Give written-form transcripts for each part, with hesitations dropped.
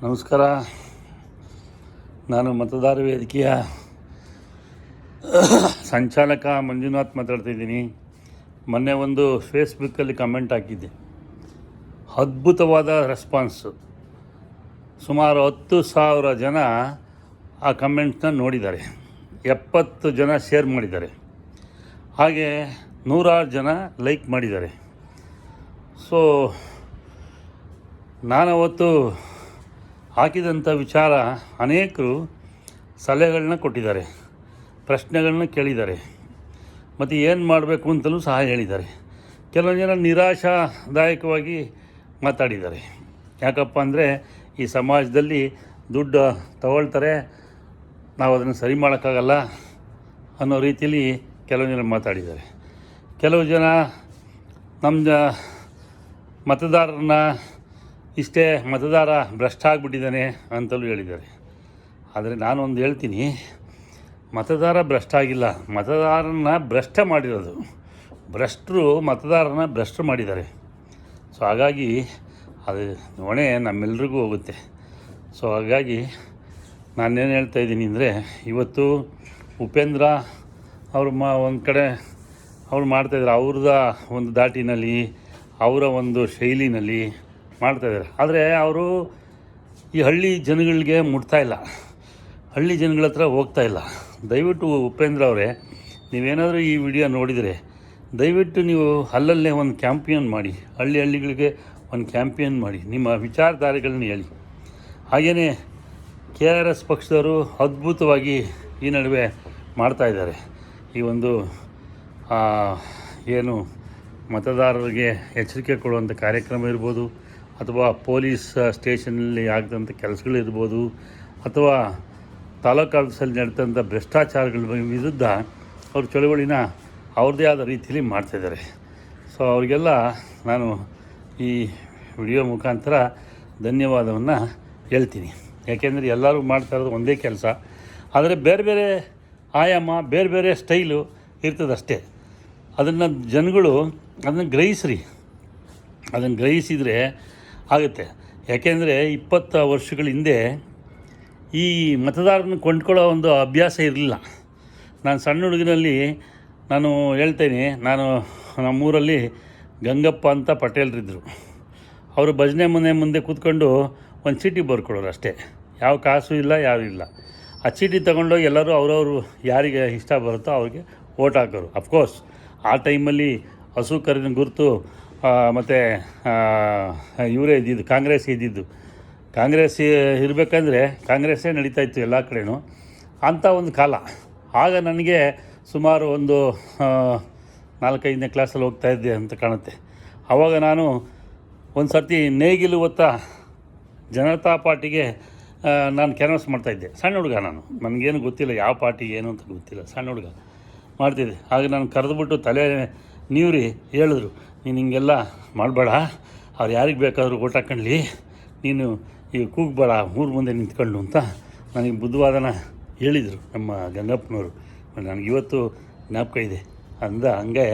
ನಮಸ್ಕಾರ. ನಾನು ಮತದಾರ ವೇದಿಕೆಯ ಸಂಚಾಲಕ ಮಂಜುನಾಥ್ ಮಾತಾಡ್ತಾಯಿದ್ದೀನಿ. ಮೊನ್ನೆ ಒಂದು ಫೇಸ್ಬುಕ್ಕಲ್ಲಿ ಕಮೆಂಟ್ ಹಾಕಿದ್ದೆ. ಅದ್ಭುತವಾದ ರೆಸ್ಪಾನ್ಸು. ಸುಮಾರು 10,000 ಜನ ಆ ಕಮೆಂಟ್ನ ನೋಡಿದ್ದಾರೆ, 70 ಜನ ಶೇರ್ ಮಾಡಿದ್ದಾರೆ, ಹಾಗೆ 106 ಜನ ಲೈಕ್ ಮಾಡಿದ್ದಾರೆ. ಸೊ ನಾನವತ್ತು ಹಾಕಿದಂಥ ವಿಚಾರ ಅನೇಕರು ಸಲಹೆಗಳನ್ನ ಕೊಟ್ಟಿದ್ದಾರೆ, ಪ್ರಶ್ನೆಗಳನ್ನ ಕೇಳಿದ್ದಾರೆ, ಮತ್ತು ಏನು ಮಾಡಬೇಕು ಅಂತಲೂ ಸಹ ಹೇಳಿದ್ದಾರೆ. ಕೆಲವೊಂದು ಜನ ನಿರಾಶಾದಾಯಕವಾಗಿ ಮಾತಾಡಿದ್ದಾರೆ. ಯಾಕಪ್ಪ ಅಂದರೆ ಈ ಸಮಾಜದಲ್ಲಿ ದುಡ್ಡು ತಗೊಳ್ತಾರೆ, ನಾವು ಅದನ್ನು ಸರಿ ಮಾಡೋಕ್ಕಾಗಲ್ಲ ಅನ್ನೋ ರೀತಿಯಲ್ಲಿ ಕೆಲವು ಜನ ಮಾತಾಡಿದ್ದಾರೆ. ಕೆಲವು ಜನ ನಮ್ಮ ಮತದಾರರನ್ನ ಇಷ್ಟೇ ಮತದಾರ ಭ್ರಷ್ಟ ಆಗಿಬಿಟ್ಟಿದ್ದಾನೆ ಅಂತಲೂ ಹೇಳಿದ್ದಾರೆ. ಆದರೆ ನಾನೊಂದು ಹೇಳ್ತೀನಿ, ಮತದಾರ ಭ್ರಷ್ಟ ಆಗಿಲ್ಲ, ಮತದಾರನ ಭ್ರಷ್ಟ ಮಾಡಿರೋದು. ಭ್ರಷ್ಟರು ಮತದಾರನ ಭ್ರಷ್ಟ ಮಾಡಿದ್ದಾರೆ. ಸೊ ಹಾಗಾಗಿ ಅದು ಹೊಣೆ ನಮ್ಮೆಲ್ರಿಗೂ ಹೋಗುತ್ತೆ. ಸೊ ಹಾಗಾಗಿ ನಾನೇನು ಹೇಳ್ತಾಯಿದ್ದೀನಿ ಅಂದರೆ, ಇವತ್ತು ಉಪೇಂದ್ರ ಅವರು ಒಂದು ಕಡೆ ಅವ್ರು ಮಾಡ್ತಾಯಿದ್ದಾರೆ, ಅವ್ರದ ಒಂದು ದಾಟಿನಲ್ಲಿ, ಅವರ ಒಂದು ಶೈಲಿನಲ್ಲಿ ಮಾಡ್ತಾಯಿದ್ದಾರೆ. ಆದರೆ ಅವರು ಈ ಹಳ್ಳಿ ಜನಗಳಿಗೆ ಮುಟ್ತಾಯಿಲ್ಲ, ಹಳ್ಳಿ ಜನಗಳ ಹತ್ರ ಹೋಗ್ತಾಯಿಲ್ಲ. ದಯವಿಟ್ಟು ಉಪೇಂದ್ರ ಅವರೇ, ನೀವೇನಾದರೂ ಈ ವಿಡಿಯೋ ನೋಡಿದರೆ ದಯವಿಟ್ಟು ನೀವು ಅಲ್ಲಲ್ಲೇ ಒಂದು ಕ್ಯಾಂಪೇನ್ ಮಾಡಿ, ಹಳ್ಳಿಗಳಿಗೆ ಒಂದು ಕ್ಯಾಂಪೇನ್ ಮಾಡಿ, ನಿಮ್ಮ ವಿಚಾರಧಾರೆಗಳನ್ನ ಹೇಳಿ. ಹಾಗೆಯೇ KRS ಪಕ್ಷದವರು ಅದ್ಭುತವಾಗಿ ಈ ನಡುವೆ ಮಾಡ್ತಾಯಿದ್ದಾರೆ. ಈ ಒಂದು ಏನು ಮತದಾರರಿಗೆ ಎಚ್ಚರಿಕೆ ಕೊಡುವಂಥ ಕಾರ್ಯಕ್ರಮ ಇರ್ಬೋದು, ಅಥವಾ ಪೊಲೀಸ್ ಸ್ಟೇಷನಲ್ಲಿ ಆಗಿದಂಥ ಕೆಲಸಗಳಿರ್ಬೋದು, ಅಥವಾ ತಾಲೂಕು ಆಫೀಸಲ್ಲಿ ನಡೆದಂಥ ಭ್ರಷ್ಟಾಚಾರಗಳ ವಿರುದ್ಧ ಅವ್ರ ಚಳವಳಿನ ಅವ್ರದ್ದೇ ಆದ ರೀತಿಯಲ್ಲಿ ಮಾಡ್ತಾಯಿದ್ದಾರೆ. ಸೊ ಅವರಿಗೆಲ್ಲ ನಾನು ಈ ವಿಡಿಯೋ ಮುಖಾಂತರ ಧನ್ಯವಾದವನ್ನು ಹೇಳ್ತೀನಿ. ಯಾಕೆಂದರೆ ಎಲ್ಲರೂ ಮಾಡ್ತಾ ಇರೋದು ಒಂದೇ ಕೆಲಸ, ಆದರೆ ಬೇರೆ ಬೇರೆ ಆಯಾಮ, ಬೇರೆ ಬೇರೆ ಸ್ಟೈಲು ಇರ್ತದಷ್ಟೇ. ಅದನ್ನು ಜನಗಳು ಅದನ್ನು ಗ್ರಹಿಸ್ರಿ, ಅದನ್ನು ಗ್ರಹಿಸಿದರೆ ಆಗುತ್ತೆ. ಯಾಕೆಂದರೆ 20 ವರ್ಷಗಳ ಹಿಂದೆ ಈ ಮತದಾರನ ಕೊಂಡ್ಕೊಳ್ಳೋ ಒಂದು ಅಭ್ಯಾಸ ಇರಲಿಲ್ಲ. ನಾನು ಸಣ್ಣ ಹುಡುಗನಲ್ಲಿ ನಾನು ಹೇಳ್ತೇನೆ, ನಮ್ಮೂರಲ್ಲಿ ಗಂಗಪ್ಪ ಅಂತ ಪಟೇಲ್ರಿದ್ದರು. ಅವರು ಭಜನೆ ಮನೆ ಮುಂದೆ ಕೂತ್ಕೊಂಡು ಒಂದು ಚೀಟಿ ಬರ್ಕೊಡೋರು ಅಷ್ಟೇ, ಯಾವ ಕಾಸು ಇಲ್ಲ, ಯಾರೂ ಇಲ್ಲ. ಆ ಚೀಟಿ ತೊಗೊಂಡೋಗಿ ಎಲ್ಲರೂ ಅವರವರು ಯಾರಿಗೆ ಇಷ್ಟ ಬರುತ್ತೋ ಅವ್ರಿಗೆ ಓಟ್ ಹಾಕೋರು. ಅಫ್ಕೋರ್ಸ್ ಆ ಟೈಮಲ್ಲಿ ಹಸು ಕರಿನ ಗುರುತು ಮತ್ತು ಇವರೇ ಇದ್ದಿದ್ದು, ಕಾಂಗ್ರೆಸ್ ಇದ್ದಿದ್ದು. ಕಾಂಗ್ರೆಸ್ ಇರಬೇಕಂದ್ರೆ ಕಾಂಗ್ರೆಸ್ಸೇ ನಡೀತಾಯಿತ್ತು ಎಲ್ಲ ಕಡೆನೂ, ಅಂಥ ಒಂದು ಕಾಲ. ಆಗ ನನಗೆ ಸುಮಾರು ಒಂದು 4-5ನೇ ಕ್ಲಾಸಲ್ಲಿ ಹೋಗ್ತಾಯಿದ್ದೆ ಅಂತ ಕಾಣುತ್ತೆ. ಆವಾಗ ನಾನು ಒಂದು ಸರ್ತಿ ನೇಗಿಲು ಹೊತ್ತ ಜನತಾ ಪಾರ್ಟಿಗೆ ನಾನು ಕ್ಯಾನ್ವಾಸ್ ಮಾಡ್ತಾಯಿದ್ದೆ. ಸಣ್ಣ ಹುಡುಗ ನಾನು, ನನಗೇನು ಗೊತ್ತಿಲ್ಲ, ಯಾವ ಪಾರ್ಟಿ ಏನು ಅಂತ ಗೊತ್ತಿಲ್ಲ, ಸಣ್ಣ ಹುಡುಗ ಮಾಡ್ತಿದ್ದೆ. ಆಗ ನಾನು ಕರೆದುಬಿಟ್ಟು ತಲೆ ನೀವ್ರಿ ಹೇಳಿದ್ರು, ನೀನು ಹಿಂಗೆಲ್ಲ ಮಾಡಬೇಡ, ಅವ್ರು ಯಾರಿಗೆ ಬೇಕಾದರೂ ಓಟ್ ಹಾಕ್ಕೊಳ್ಳಿ, ನೀನು ಈಗ ಕೂಗಬೇಡ ಊರ ಮುಂದೆ ನಿಂತ್ಕೊಂಡು ಅಂತ ನನಗೆ ಬುದ್ಧವಾದನ ಹೇಳಿದರು ನಮ್ಮ ಗಂಗಪ್ಪನವರು. ನನಗಿವತ್ತು ಜ್ಞಾಪಕ ಇದೆ. ಹಂಗೆ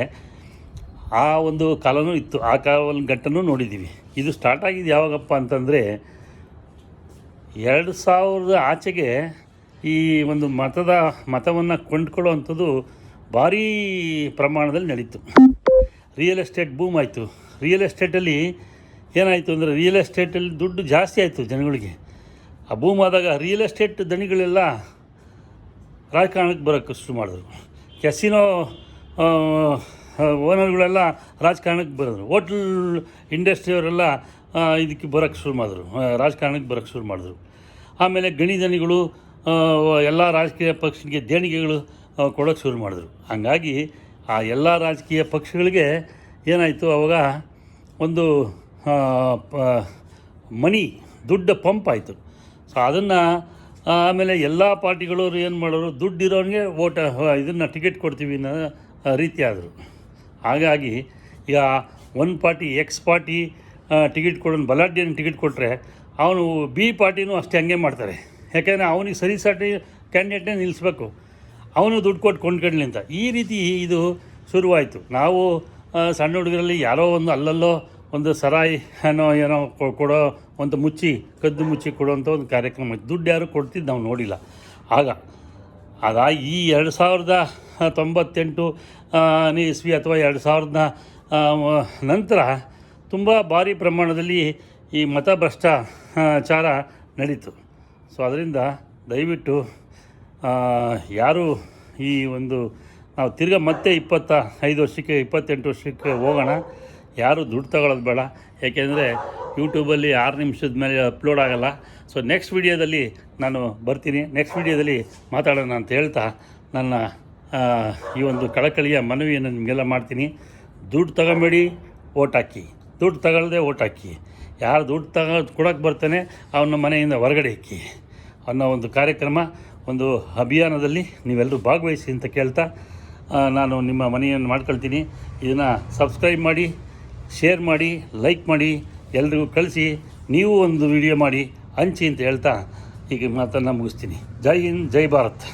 ಆ ಒಂದು ಕಾಲನೂ ಇತ್ತು, ಆ ಘಟ್ಟನೂ ನೋಡಿದ್ದೀವಿ. ಇದು ಸ್ಟಾರ್ಟ್ ಆಗಿದ್ದು ಯಾವಾಗಪ್ಪ ಅಂತಂದರೆ 2000 ಆಚೆಗೆ ಈ ಒಂದು ಮತವನ್ನು ಕೊಂಡ್ಕೊಳ್ಳೋ ಅಂಥದ್ದು ಭಾರೀ ಪ್ರಮಾಣದಲ್ಲಿ ನಡೀತು. ರಿಯಲ್ ಎಸ್ಟೇಟ್ ಬೂಮ್ ಆಯಿತು. ರಿಯಲ್ ಎಸ್ಟೇಟಲ್ಲಿ ಏನಾಯಿತು ಅಂದರೆ, ರಿಯಲ್ ಎಸ್ಟೇಟಲ್ಲಿ ದುಡ್ಡು ಜಾಸ್ತಿ ಆಯಿತು ಜನಗಳಿಗೆ. ಆ ಬೂಮ್ ಆದಾಗ ರಿಯಲ್ ಎಸ್ಟೇಟ್ ದಣಿಗಳೆಲ್ಲ ರಾಜಕಾರಣಕ್ಕೆ ಬರೋಕ್ಕೆ ಶುರು ಮಾಡಿದ್ರು. ಕೆಸಿನೋ ಓನರ್ಗಳೆಲ್ಲ ರಾಜಕಾರಣಕ್ಕೆ ಬರೋದು. ಹೋಟ್ಲ್ ಇಂಡಸ್ಟ್ರಿಯವರೆಲ್ಲ ಇದಕ್ಕೆ ಬರೋಕ್ಕೆ ಶುರು ಮಾಡಿದ್ರು, ರಾಜಕಾರಣಕ್ಕೆ ಬರೋಕ್ಕೆ ಶುರು ಮಾಡಿದ್ರು. ಆಮೇಲೆ ಗಣಿ ದಣಿಗಳು ಎಲ್ಲ ರಾಜಕೀಯ ಪಕ್ಷಕ್ಕೆ ದೇಣಿಗೆಗಳು ಕೊಡೋಕ್ಕೆ ಶುರು ಮಾಡಿದ್ರು. ಹಂಗಾಗಿ ಆ ಎಲ್ಲ ರಾಜಕೀಯ ಪಕ್ಷಗಳಿಗೆ ಏನಾಯಿತು, ಅವಾಗ ಒಂದು ದುಡ್ಡು ಪಂಪ್ ಆಯಿತು. ಸೊ ಅದನ್ನು ಆಮೇಲೆ ಎಲ್ಲ ಪಾರ್ಟಿಗಳು ಏನು ಮಾಡೋರು, ದುಡ್ಡಿರೋನಿಗೆ ಇದನ್ನು ಟಿಕೆಟ್ ಕೊಡ್ತೀವಿ ಅನ್ನೋ ರೀತಿ ಆದರು. ಹಾಗಾಗಿ ಈಗ ಒಂದು ಪಾರ್ಟಿ ಎಕ್ಸ್ ಪಾರ್ಟಿ ಟಿಕೆಟ್ ಕೊಡೋನು ಬಲಾಢ್ಯನಿಗೆ ಟಿಕೆಟ್ ಕೊಟ್ಟರೆ ಅವನು ಬಿ ಪಾರ್ಟಿನೂ ಅಷ್ಟೇ ಹಂಗೆ ಮಾಡ್ತಾರೆ. ಯಾಕೆಂದರೆ ಅವನಿಗೆ ಸರಿಸಾಟಿ ಕ್ಯಾಂಡಿಡೇಟ್ನೇ ನಿಲ್ಲಿಸ್ಬೇಕು, ಅವನು ದುಡ್ಡು ಕೊಟ್ಟು ಕೊಂಡ್ಕೊಳ್ಳಿ ಅಂತ. ಈ ರೀತಿ ಇದು ಶುರುವಾಯಿತು. ನಾವು ಸಣ್ಣ ಹುಡುಗರಲ್ಲಿ ಯಾರೋ ಒಂದು ಅಲ್ಲಲ್ಲೋ ಒಂದು ಸರಾಯಿ ಏನೋ ಕೊಡೋ ಒಂದು ಕದ್ದು ಮುಚ್ಚಿ ಕೊಡುವಂಥ ಒಂದು ಕಾರ್ಯಕ್ರಮ ಇತ್ತು. ದುಡ್ಡು ಯಾರು ಕೊಡ್ತಿದ್ದು ನಾವು ನೋಡಿಲ್ಲ ಆಗ. ಈ 2098 ಇಸ್ವಿ ಅಥವಾ 2000 ನಂತರ ತುಂಬ ಭಾರಿ ಪ್ರಮಾಣದಲ್ಲಿ ಈ ಮತ ಭ್ರಷ್ಟಾಚಾರ ನಡೀತು. ಸೊ ಅದರಿಂದ ದಯವಿಟ್ಟು ಯಾರು ಈ ಒಂದು ನಾವು ತಿರ್ಗಾ ಮತ್ತೆ 25 ವರ್ಷಕ್ಕೆ 28 ವರ್ಷಕ್ಕೆ ಹೋಗೋಣ. ಯಾರು ದುಡ್ಡು ತಗೊಳ್ಳೋದು ಬೇಡ. ಏಕೆಂದರೆ ಯೂಟ್ಯೂಬಲ್ಲಿ 6 ನಿಮಿಷದ ಮೇಲೆ ಅಪ್ಲೋಡ್ ಆಗೋಲ್ಲ. ಸೊ ನೆಕ್ಸ್ಟ್ ವಿಡಿಯೋದಲ್ಲಿ ನಾನು ಬರ್ತೀನಿ. ನೆಕ್ಸ್ಟ್ ವಿಡಿಯೋದಲ್ಲಿ ಮಾತಾಡೋಣ ಅಂತ ಹೇಳ್ತಾ ನನ್ನ ಈ ಒಂದು ಕಳಕಳಿಯ ಮನವಿಯನ್ನು ನಿಮಗೆಲ್ಲ ಮಾಡ್ತೀನಿ. ದುಡ್ಡು ತಗೊಂಬೇಡಿ, ಓಟ್ ಹಾಕಿ. ದುಡ್ಡು ತಗೊಳ್ಳದೆ ಓಟ್ ಹಾಕಿ. ಯಾರು ದುಡ್ಡು ಕೊಡೋಕ್ಕೆ ಬರ್ತಾನೆ ಅವನ ಮನೆಯಿಂದ ಹೊರಗಡೆ ಇಕ್ಕಿ ಅನ್ನೋ ಒಂದು ಕಾರ್ಯಕ್ರಮ, ಒಂದು ಅಭಿಯಾನದಲ್ಲಿ ನೀವೆಲ್ಲರೂ ಭಾಗವಹಿಸಿ ಅಂತ ಕೇಳ್ತಾ ನಾನು ನಿಮ್ಮ ಮನೆಯನ್ನು ಮಾಡ್ಕೊಳ್ತೀನಿ. ಇದನ್ನು ಸಬ್ಸ್ಕ್ರೈಬ್ ಮಾಡಿ, ಶೇರ್ ಮಾಡಿ, ಲೈಕ್ ಮಾಡಿ, ಎಲ್ರಿಗೂ ಕಳಿಸಿ. ನೀವು ಒಂದು ವಿಡಿಯೋ ಮಾಡಿ ಹಂಚಿ ಅಂತ ಹೇಳ್ತಾ ಈಗ ಮಾತನ್ನು ಮುಗಿಸ್ತೀನಿ. ಜೈ ಹಿಂದ್, ಜೈ ಭಾರತ್.